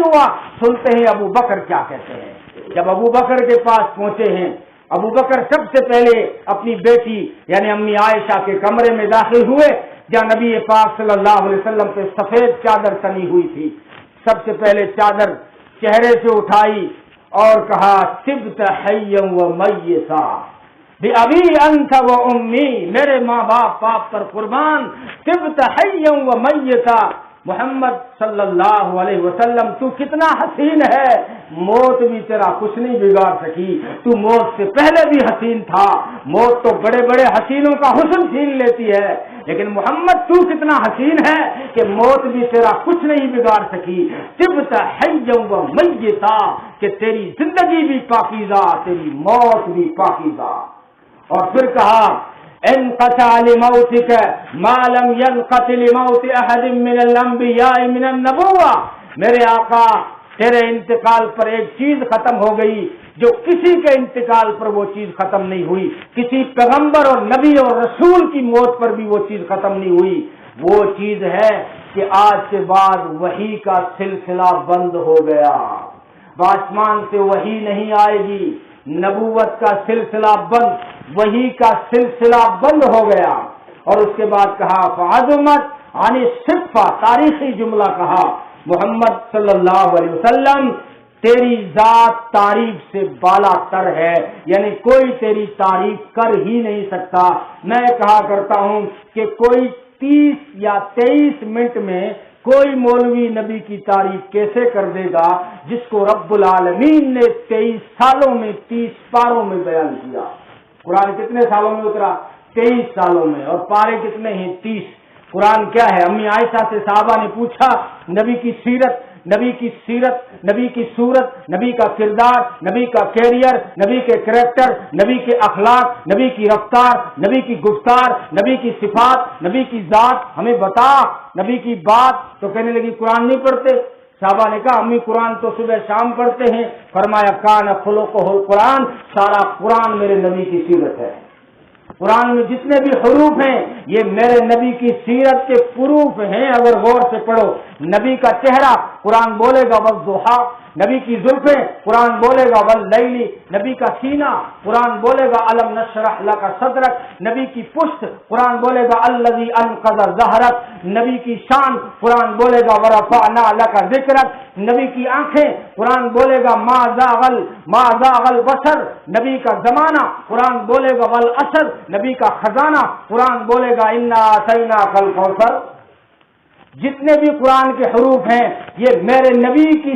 نہیں ہوا. سنتے ہیں ابو بکر کیا کہتے ہیں. جب ابو بکر کے پاس پہنچے ہیں، ابو بکر سب سے پہلے اپنی بیٹی یعنی امی عائشہ کے کمرے میں داخل ہوئے جہاں نبی پاک صلی اللہ علیہ وسلم پہ سفید چادر تنی ہوئی تھی. سب سے پہلے چادر چہرے سے اٹھائی اور کہا طبت حیا و میتا بأبی انت و امی، میرے ماں باپ پر قربان، طبت حیا و میتا، محمد صلی اللہ علیہ وسلم تو کتنا حسین ہے، موت بھی تیرا کچھ نہیں بگاڑ سکی، تو موت سے پہلے بھی حسین تھا. موت تو بڑے بڑے حسینوں کا حسن چھین لیتی ہے، لیکن محمد تو کتنا حسین ہے کہ موت بھی تیرا کچھ نہیں بگاڑ سکی. طبت حیا و میتا، کہ تیری زندگی بھی پاکیزہ، تیری موت بھی پاکیزہ. اور پھر کہا انقطع لموتک ما لم ينقطع لموت احد من الانبیاء من النبوہ، میرے آقا تیرے انتقال پر ایک چیز ختم ہو گئی جو کسی کے انتقال پر وہ چیز ختم نہیں ہوئی، کسی پیغمبر اور نبی اور رسول کی موت پر بھی وہ چیز ختم نہیں ہوئی. وہ چیز ہے کہ آج کے بعد وحی کا سلسلہ بند ہو گیا، آسمان سے وحی نہیں آئے گی، نبوت کا سلسلہ بند، وحی کا سلسلہ بند ہو گیا. اور اس کے بعد کہا فعظمت عن الصفہ، تاریخی جملہ کہا محمد صلی اللہ علیہ وسلم تیری ذات تعریف سے بالا تر ہے، یعنی کوئی تیری تعریف کر ہی نہیں سکتا. میں کہا کرتا ہوں کہ کوئی 30 یا 23 منٹ میں کوئی مولوی نبی کی تعریف کیسے کر دے گا جس کو رب العالمین نے 23 سالوں میں 30 پاروں میں بیان کیا. قرآن کتنے سالوں میں اترا؟ 23 سالوں میں. اور پارے کتنے ہیں؟ 30. قرآن کیا ہے؟ امی عائشہ سے صحابہ نے پوچھا نبی کی سیرت، نبی کی صورت، نبی کا کردار، نبی کا کیریئر، نبی کے کریکٹر، نبی کے اخلاق، نبی کی رفتار، نبی کی گفتار، نبی کی صفات، نبی کی ذات ہمیں بتا، نبی کی بات. تو کہنے لگی قرآن نہیں پڑھتے. صحابہ نے کہا امی قرآن تو صبح شام پڑھتے ہیں. فرمایا کان خلقہ القرآن، سارا قرآن میرے نبی کی سیرت ہے. قرآن میں جتنے بھی حروف ہیں یہ میرے نبی کی سیرت کے پروف ہیں. اگر غور سے پڑھو، نبی کا چہرہ قرآن بولے گا والضحیٰ، نبی کی زلفیں قرآن بولے گا واللیل، نبی کا سینہ قرآن بولے گا الم نشرح لک صدرک، نبی کی پشت قرآن بولے گا الذی انقض ظہرک، نبی کی شان قرآن بولے گا ورفعنا لک ذکرک، نبی کی آنکھیں قرآن بولے گا ما زاغ البصر، نبی کا زمانہ قرآن بولے گا والعصر، نبی کا خزانہ قرآن بولے گا انا اعطیناک الکوثر. جتنے بھی قرآن کے حروف ہیں یہ میرے نبی کی